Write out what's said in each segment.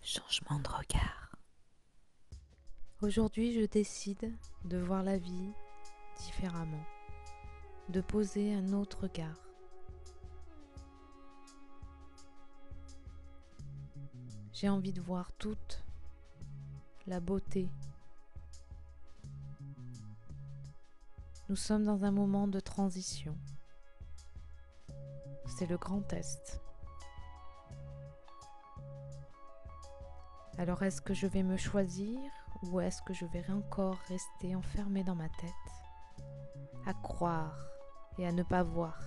Changement de regard. Aujourd'hui, je décide de voir la vie différemment, de poser un autre regard. J'ai envie de voir toute la beauté. Nous sommes dans un moment de transition. C'est le grand test. Alors est-ce que je vais me choisir ou est-ce que je vais encore rester enfermée dans ma tête, à croire et à ne pas voir?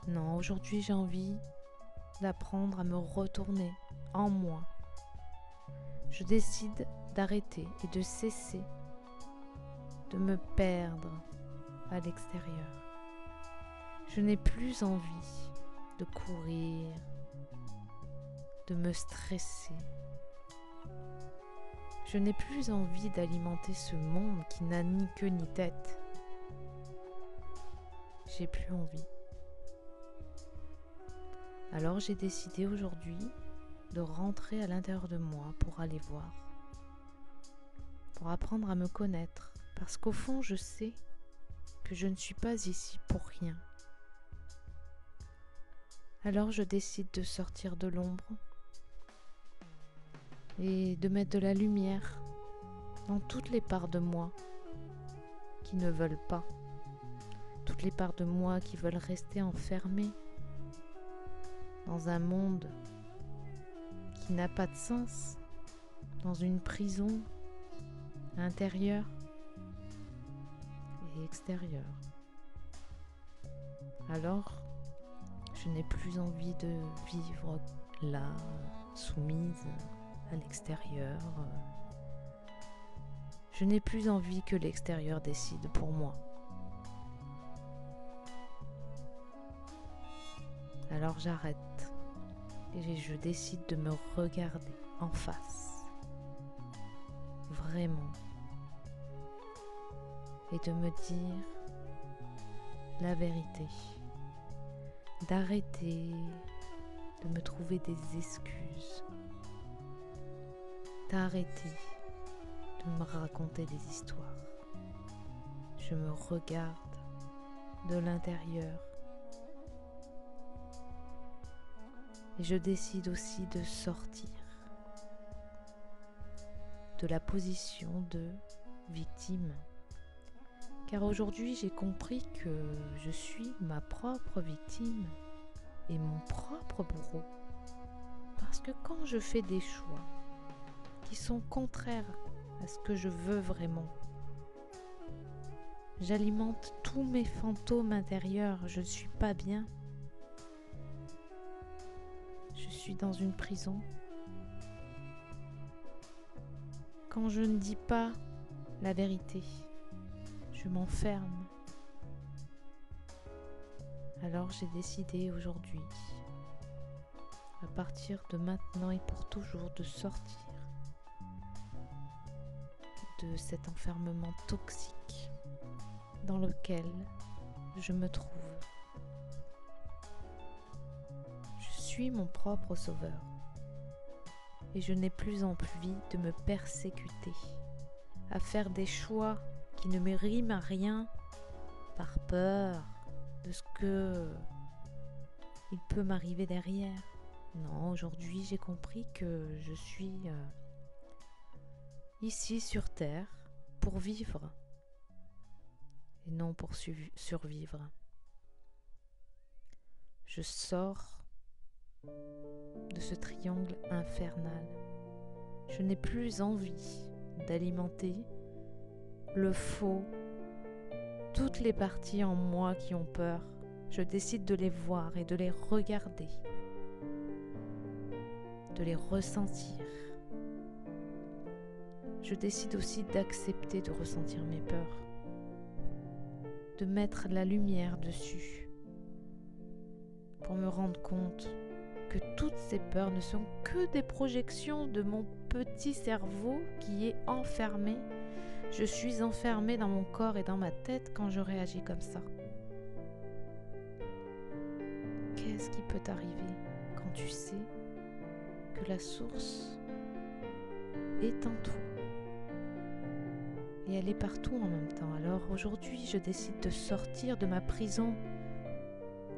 Non, aujourd'hui j'ai envie d'apprendre à me retourner en moi. Je décide d'arrêter et de cesser de me perdre à l'extérieur. Je n'ai plus envie de courir, de me stresser. Je n'ai plus envie d'alimenter ce monde qui n'a ni queue ni tête. J'ai plus envie. Alors j'ai décidé aujourd'hui de rentrer à l'intérieur de moi pour aller voir, pour apprendre à me connaître, parce qu'au fond je sais que je ne suis pas ici pour rien. Alors je décide de sortir de l'ombre et de mettre de la lumière dans toutes les parts de moi qui ne veulent pas, toutes les parts de moi qui veulent rester enfermées dans un monde qui n'a pas de sens, dans une prison intérieure et extérieure. Alors, je n'ai plus envie de vivre là, soumise à l'extérieur. Je n'ai plus envie que l'extérieur décide pour moi. Alors j'arrête et je décide de me regarder en face, vraiment, et de me dire la vérité, d'arrêter de me trouver des excuses, d'arrêter de me raconter des histoires. Je me regarde de l'intérieur et je décide aussi de sortir de la position de victime. Car aujourd'hui, j'ai compris que je suis ma propre victime et mon propre bourreau. Parce que quand je fais des choix qui sont contraires à ce que je veux vraiment, j'alimente tous mes fantômes intérieurs. Je ne suis pas bien. Je suis dans une prison. Quand je ne dis pas la vérité, je m'enferme. Alors j'ai décidé aujourd'hui, à partir de maintenant et pour toujours, de sortir de cet enfermement toxique dans lequel je me trouve. Je suis mon propre sauveur et je n'ai plus envie de me persécuter, à faire des choix qui ne me riment à rien par peur de ce que il peut m'arriver derrière. Non, aujourd'hui j'ai compris que je suis ici sur Terre pour vivre et non pour survivre. Je sors de ce triangle infernal. Je n'ai plus envie d'alimenter le faux, toutes les parties en moi qui ont peur. Je décide de les voir et de les regarder, de les ressentir. Je décide aussi d'accepter de ressentir mes peurs, de mettre la lumière dessus pour me rendre compte que toutes ces peurs ne sont que des projections de mon petit cerveau qui est enfermé. Je suis enfermée dans mon corps et dans ma tête quand je réagis comme ça. Qu'est-ce qui peut t'arriver quand tu sais que la source est en toi. Et elle est partout en même temps. Alors aujourd'hui, je décide de sortir de ma prison.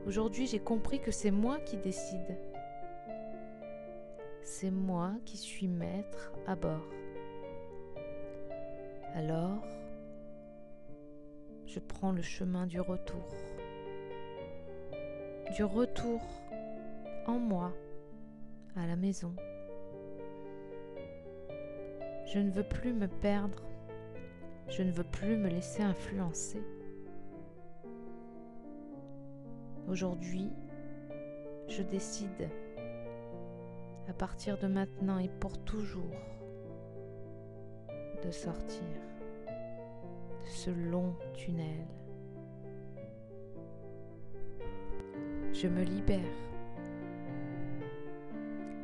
Aujourd'hui, j'ai compris que c'est moi qui décide. C'est moi qui suis maître à bord. Alors, je prends le chemin du retour. Du retour en moi, à la maison. Je ne veux plus me perdre. Je ne veux plus me laisser influencer. Aujourd'hui, je décide, à partir de maintenant et pour toujours, de sortir de ce long tunnel. Je me libère.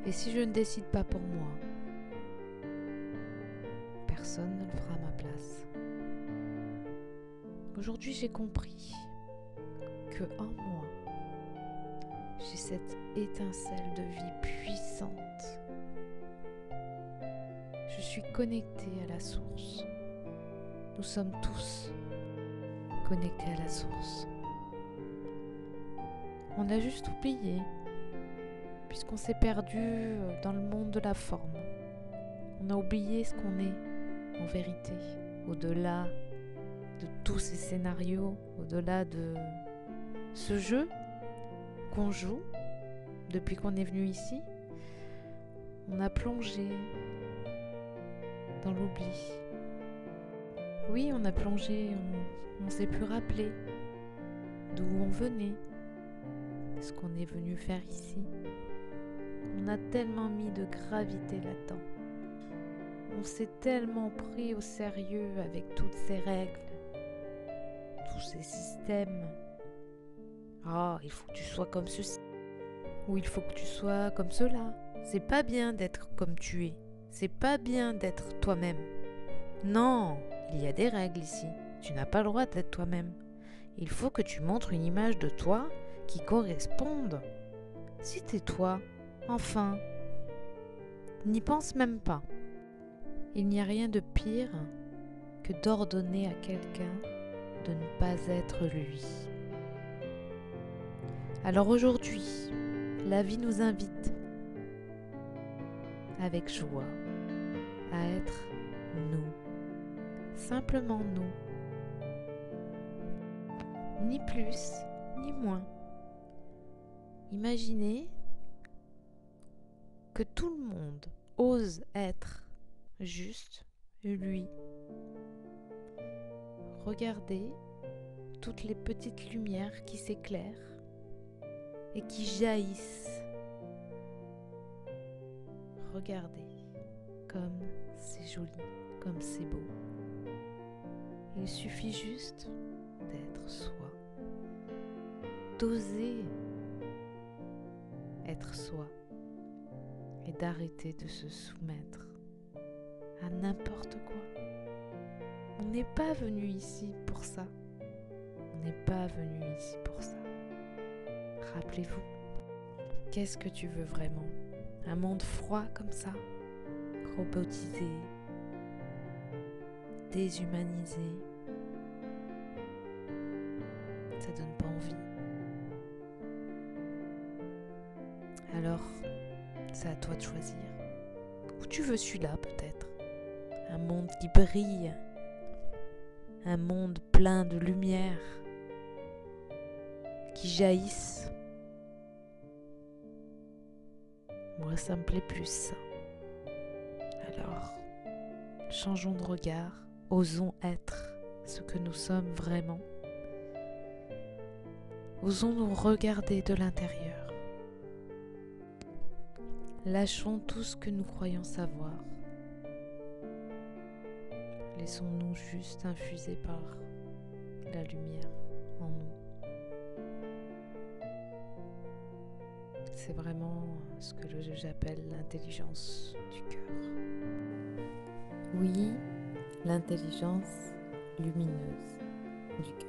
Et si je ne décide pas pour moi, personne ne le fera à ma place. Aujourd'hui, j'ai compris que en moi, j'ai cette étincelle de vie puissante. Je suis connectée à la source. Nous sommes tous connectés à la source. On a juste oublié, puisqu'on s'est perdu dans le monde de la forme. On a oublié ce qu'on est en vérité, au-delà de tous ces scénarios, au-delà de ce jeu qu'on joue depuis qu'on est venu ici. On a plongé dans l'oubli. Oui, on a plongé, on ne s'est plus rappelé d'où on venait, ce qu'on est venu faire ici. On a tellement mis de gravité là-dedans. On s'est tellement pris au sérieux avec toutes ces règles, tous ces systèmes. Ah, il faut que tu sois comme ceci. Ou il faut que tu sois comme cela. C'est pas bien d'être comme tu es. C'est pas bien d'être toi-même. Non, il y a des règles ici. Tu n'as pas le droit d'être toi-même. Il faut que tu montres une image de toi qui corresponde. Si t'es toi, enfin, n'y pense même pas. Il n'y a rien de pire que d'ordonner à quelqu'un de ne pas être lui. Alors aujourd'hui, la vie nous invite avec joie à être nous, simplement nous, ni plus ni moins. Imaginez que tout le monde ose être juste lui. Regardez toutes les petites lumières qui s'éclairent et qui jaillissent. Regardez comme c'est joli, comme c'est beau. Il suffit juste d'être soi, d'oser être soi et d'arrêter de se soumettre à n'importe quoi. On n'est pas venu ici pour ça. On n'est pas venu ici pour ça. Rappelez-vous, qu'est-ce que tu veux vraiment? Un monde froid comme ça, robotisé, déshumanisé. Ça donne pas envie. Alors, c'est à toi de choisir. Où tu veux celui-là peut-être? Un monde qui brille, un monde plein de lumière, qui jaillissent. Moi, ça me plaît plus ça. Alors, changeons de regard, osons être ce que nous sommes vraiment. Osons nous regarder de l'intérieur. Lâchons tout ce que nous croyons savoir. Laissons-nous juste infuser par la lumière en nous. C'est vraiment ce que j'appelle l'intelligence du cœur. Oui, l'intelligence lumineuse du cœur.